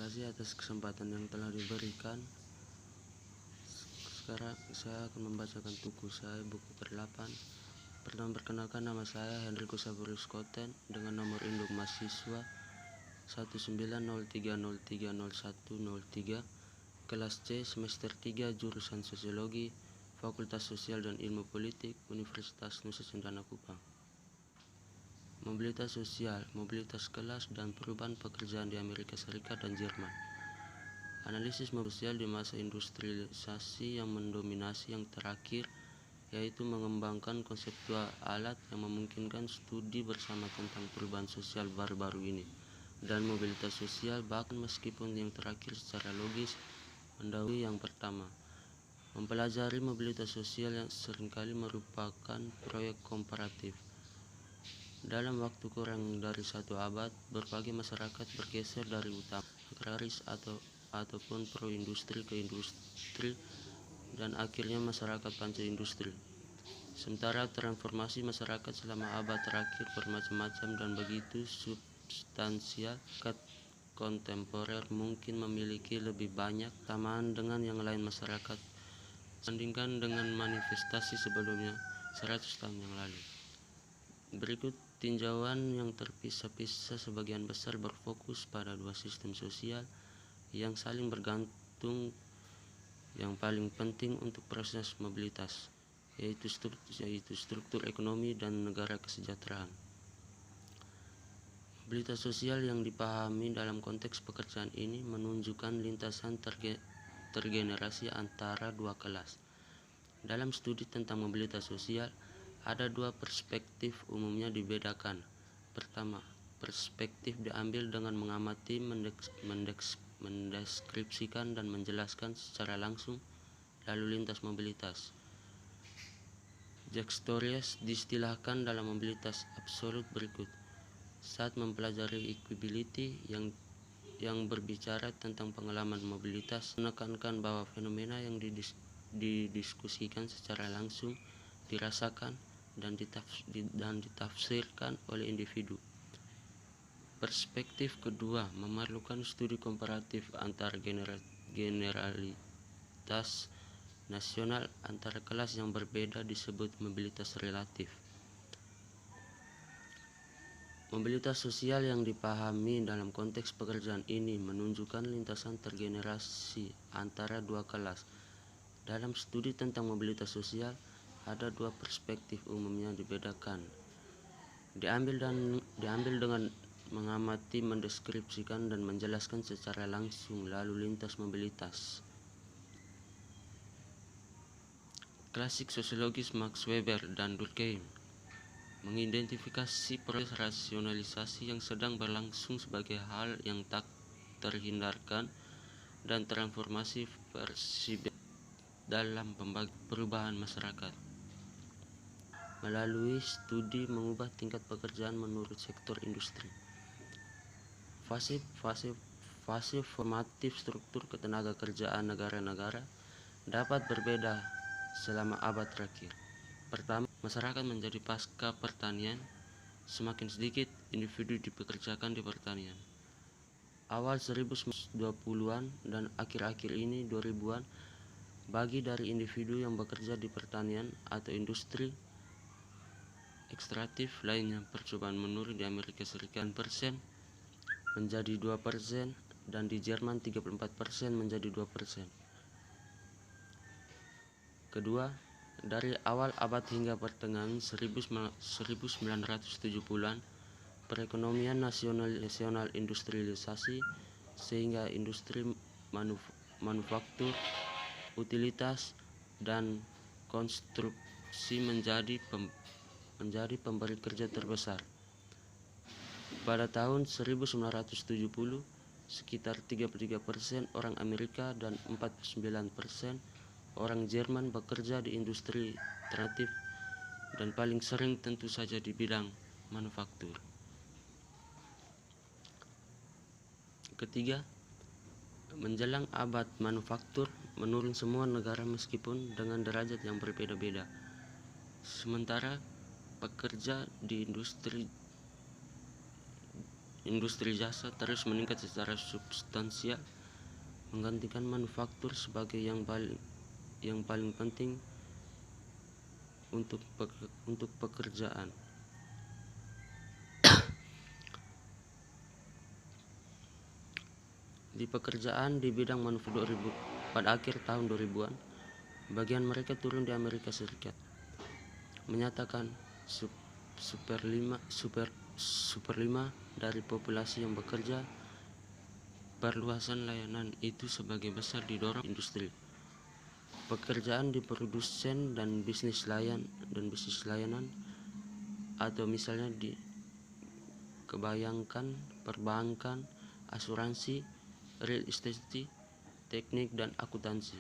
kasih atas kesempatan yang telah diberikan. Sekarang saya akan membacakan tugu saya, buku ke-8. Pertama, perkenalkan, nama saya Hendrikus Saburius Koten dengan nomor induk mahasiswa 19030300103, kelas C, semester 3, jurusan Sosiologi, Fakultas Sosial dan Ilmu Politik, Universitas Nusa Cendana Kupang. Mobilitas sosial, mobilitas kelas, dan perubahan pekerjaan di Amerika Serikat dan Jerman. Analisis mobilitas sosial di masa industrialisasi yang mendominasi yang terakhir, yaitu mengembangkan konseptual alat yang memungkinkan studi bersama tentang perubahan sosial baru-baru ini, dan mobilitas sosial, bahkan meskipun yang terakhir secara logis mendahului yang pertama. Mempelajari mobilitas sosial yang seringkali merupakan proyek komparatif. Dalam waktu kurang dari 1 abad, berbagai masyarakat bergeser dari utama agraris ataupun pro-industri ke industri, dan akhirnya masyarakat panca industri. Sementara transformasi masyarakat selama abad terakhir bermacam-macam dan begitu substansial, kontemporer mungkin memiliki lebih banyak kesamaan dengan yang lain masyarakat dibandingkan dengan manifestasi sebelumnya 100 tahun yang lalu. Berikut tinjauan yang terpisah-pisah sebagian besar berfokus pada dua sistem sosial yang saling bergantung yang paling penting untuk proses mobilitas, yaitu struktur ekonomi dan negara kesejahteraan. Mobilitas sosial yang dipahami dalam konteks pekerjaan ini menunjukkan lintasan tergenerasi antara dua kelas. Dalam studi tentang mobilitas sosial, ada dua perspektif umumnya dibedakan. Pertama, perspektif diambil dengan mengamati, mendeskripsikan dan menjelaskan secara langsung lalu lintas mobilitas. Jacques Torres distilahkan dalam mobilitas absolut berikut. Saat mempelajari equability yang berbicara tentang pengalaman mobilitas, menekankan bahwa fenomena yang didiskusikan secara langsung dirasakan dan ditafsirkan oleh individu. Perspektif kedua memerlukan studi komparatif antara generalitas nasional antara kelas yang berbeda disebut mobilitas relatif. Mobilitas sosial yang dipahami dalam konteks pekerjaan ini menunjukkan lintasan tergenerasi antara dua kelas. Dalam studi tentang mobilitas sosial, ada dua perspektif umumnya dibedakan. Diambil dengan mengamati, mendeskripsikan dan menjelaskan secara langsung lalu lintas mobilitas. Klasik sosiologis Max Weber dan Durkheim mengidentifikasi proses rasionalisasi yang sedang berlangsung sebagai hal yang tak terhindarkan dan transformasi persepsi dalam perubahan masyarakat melalui studi mengubah tingkat pekerjaan menurut sektor industri. Fase formatif struktur ketenaga kerjaan negara-negara dapat berbeda selama abad terakhir. Pertama, masyarakat menjadi pasca pertanian, semakin sedikit individu dipekerjakan di pertanian. Awal 1920-an dan akhir-akhir ini 2000-an, bagi dari individu yang bekerja di pertanian atau industri ekstraktif lainnya, percobaan menurun di Amerika Serikat persen menjadi 2% dan di Jerman 34% menjadi 2%. Kedua, dari awal abad hingga pertengahan 1970-an, perekonomian nasional industrialisasi sehingga industri manufaktur, utilitas, dan konstruksi menjadi pemberi kerja terbesar. Pada tahun 1970, sekitar 33% orang Amerika dan 49% orang Jerman bekerja di industri alternatif dan paling sering tentu saja di bidang manufaktur. Ketiga, menjelang abad manufaktur, menurun semua negara meskipun dengan derajat yang berbeda-beda. Sementara pekerja di industri industri jasa terus meningkat secara substansial, menggantikan manufaktur sebagai yang paling penting untuk pekerjaan. Di pekerjaan di bidang manufaktur pada akhir tahun 2000-an, bagian mereka turun di Amerika Serikat, menyatakan seperlima dari populasi yang bekerja. Perluasan layanan itu sebagai besar didorong industri. Pekerjaan di produsen dan bisnis layanan, atau misalnya di kebayangkan perbankan, asuransi, real estate, teknik dan akuntansi,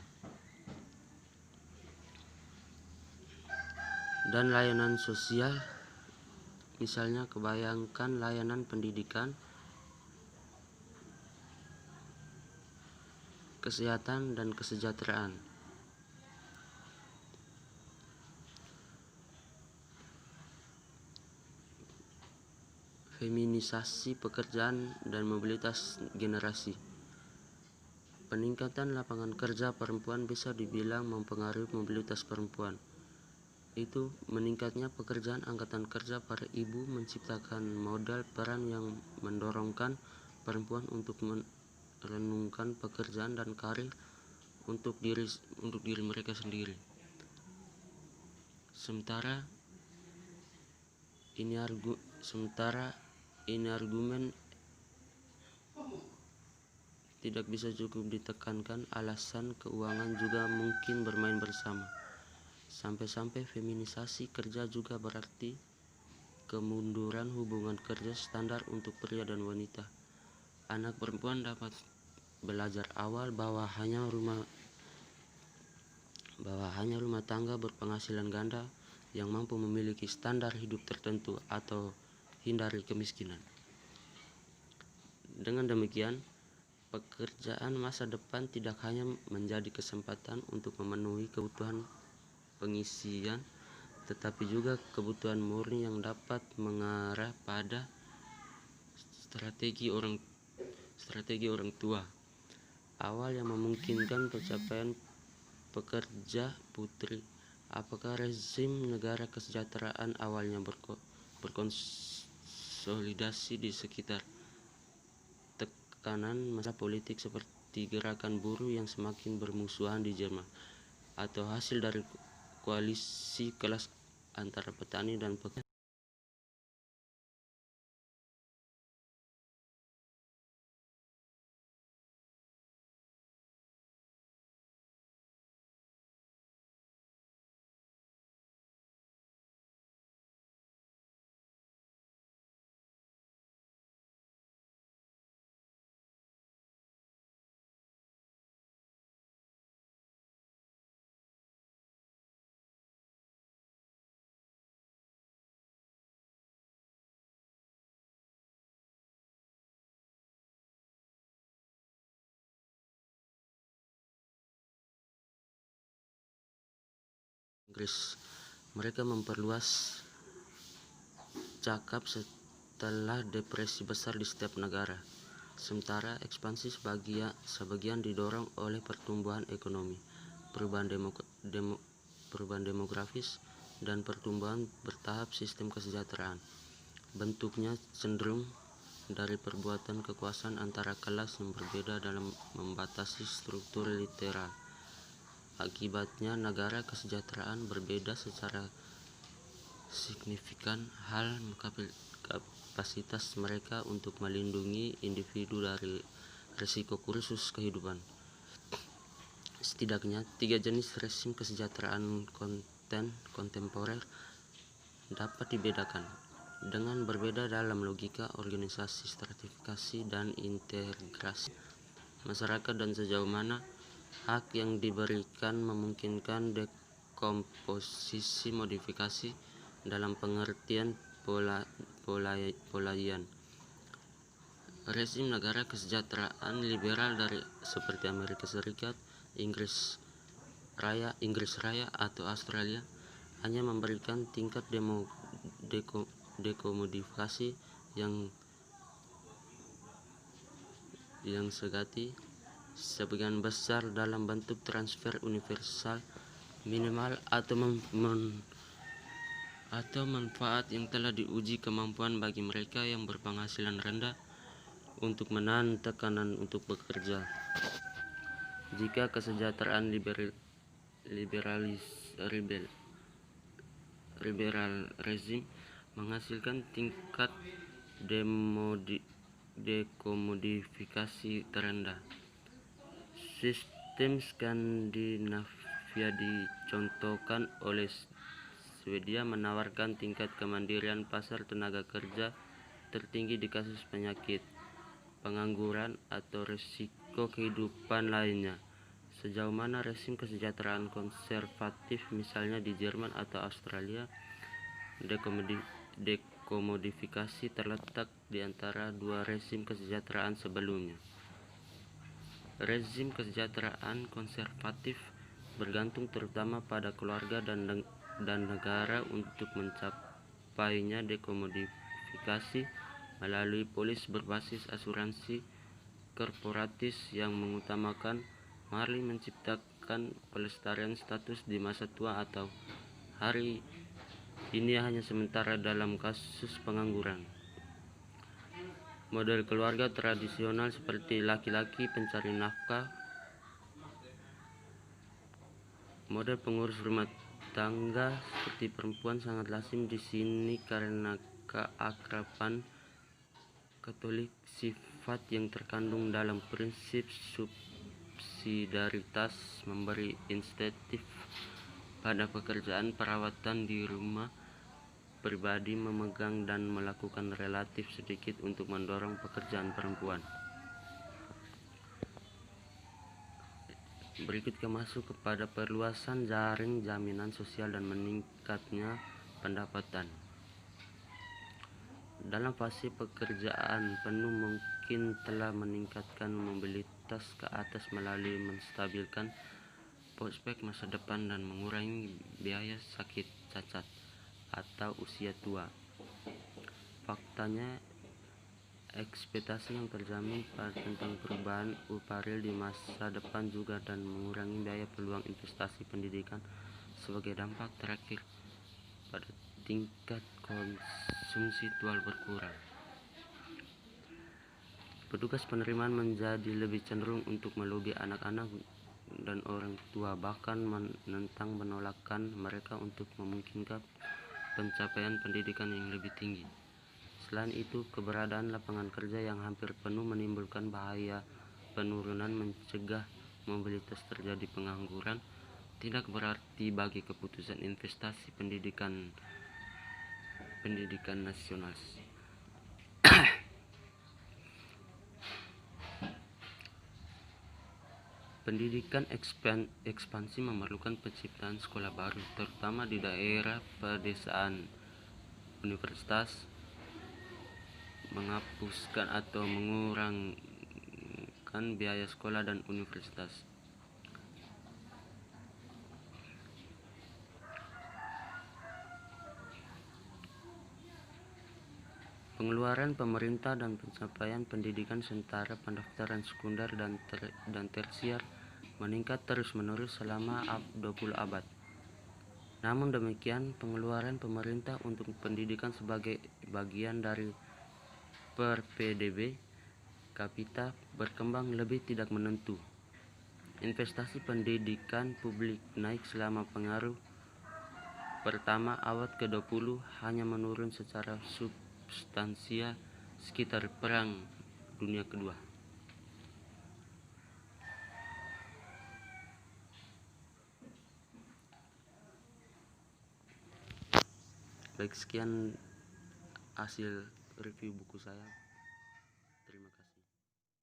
dan layanan sosial, misalnya kebayangkan layanan pendidikan, kesehatan dan kesejahteraan. Feminisasi pekerjaan dan mobilitas generasi. Peningkatan lapangan kerja perempuan bisa dibilang mempengaruhi mobilitas perempuan. Itu meningkatnya pekerjaan angkatan kerja para ibu menciptakan modal peran yang mendorongkan perempuan untuk merenungkan pekerjaan dan karir untuk diri mereka sendiri. Sementara ini argumen tidak bisa cukup ditekankan. Alasan keuangan juga mungkin bermain bersama. Sampai-sampai feminisasi kerja juga berarti kemunduran hubungan kerja standar untuk pria dan wanita. Anak perempuan dapat belajar awal bahwa hanya rumah tangga berpenghasilan ganda yang mampu memiliki standar hidup tertentu atau hindari kemiskinan. Dengan demikian, pekerjaan masa depan tidak hanya menjadi kesempatan untuk memenuhi kebutuhan pengisian, tetapi juga kebutuhan murni yang dapat mengarah pada strategi orang tua awal yang memungkinkan pencapaian pekerja putri. Apakah rezim negara kesejahteraan awalnya berkonsolidasi di sekitar tekanan masa politik seperti gerakan buruh yang semakin bermusuhan di Jerman, atau hasil dari koalisi kelas antara petani dan pekerja? Inggris. Mereka memperluas cakap setelah depresi besar di setiap negara. Sementara ekspansi sebagian didorong oleh pertumbuhan ekonomi, perubahan demografis, dan pertumbuhan bertahap sistem kesejahteraan. Bentuknya cenderung dari perbuatan kekuasaan antara kelas yang berbeda dalam membatasi struktur literal. Akibatnya negara kesejahteraan berbeda secara signifikan hal kapasitas mereka untuk melindungi individu dari risiko krisis kehidupan. Setidaknya 3 jenis rezim kesejahteraan kontemporer dapat dibedakan dengan berbeda dalam logika organisasi, stratifikasi, dan integrasi masyarakat, dan sejauh mana hak yang diberikan memungkinkan dekomposisi modifikasi dalam pengertian polaian. Rezim negara kesejahteraan liberal seperti Amerika Serikat, Inggris Raya atau Australia hanya memberikan tingkat dekomodifikasi yang yang sejati, sebagian besar dalam bentuk transfer universal minimal atau manfaat yang telah diuji kemampuan bagi mereka yang berpenghasilan rendah untuk menahan tekanan untuk bekerja. Jika kesejahteraan liberal rezim menghasilkan tingkat dekomodifikasi terendah, sistem Skandinavia dicontohkan oleh Swedia menawarkan tingkat kemandirian pasar tenaga kerja tertinggi di kasus penyakit, pengangguran, atau risiko kehidupan lainnya. Sejauh mana rezim kesejahteraan konservatif misalnya di Jerman atau Australia, dekomodifikasi terletak di antara dua rezim kesejahteraan sebelumnya. Rezim kesejahteraan konservatif bergantung terutama pada keluarga dan negara untuk mencapainya. Dekomodifikasi melalui polis berbasis asuransi korporatis yang mengutamakan marli menciptakan pelestarian status di masa tua atau hari ini hanya sementara dalam kasus pengangguran. Model keluarga tradisional seperti laki-laki pencari nafkah, model pengurus rumah tangga seperti perempuan sangat lazim di sini karena keakraban Katolik, sifat yang terkandung dalam prinsip subsidiaritas, memberi insentif pada pekerjaan perawatan di rumah pribadi, memegang dan melakukan relatif sedikit untuk mendorong pekerjaan perempuan. Berikut masuk kepada perluasan jaring jaminan sosial dan meningkatnya pendapatan. Dalam fase pekerjaan penuh mungkin telah meningkatkan mobilitas ke atas melalui menstabilkan prospek masa depan dan mengurangi biaya sakit, cacat, atau usia tua. Faktanya, ekspektasi yang terjamin tentang perubahan upah real di masa depan juga dan mengurangi biaya peluang investasi pendidikan sebagai dampak terakhir pada tingkat konsumsi tual berkurang. Petugas penerimaan menjadi lebih cenderung untuk melobi anak-anak dan orang tua, bahkan menentang penolakan mereka untuk memungkinkan pencapaian pendidikan yang lebih tinggi. Selain itu, keberadaan lapangan kerja yang hampir penuh menimbulkan bahaya penurunan mencegah mobilitas terjadi pengangguran tidak berarti bagi keputusan investasi pendidikan nasional. Pendidikan ekspansi memerlukan penciptaan sekolah baru, terutama di daerah pedesaan. Universitas menghapuskan atau mengurangkan biaya sekolah dan universitas. Pengeluaran pemerintah dan pencapaian pendidikan setara pendaftaran sekunder dan tersier meningkat terus-menerus selama 20 abad. Namun demikian, pengeluaran pemerintah untuk pendidikan sebagai bagian dari per PDB kapita berkembang lebih tidak menentu. Investasi pendidikan publik naik selama pengaruh pertama abad ke-20 hanya menurun secara substansial sekitar Perang Dunia Kedua. Baik, sekian hasil review buku saya.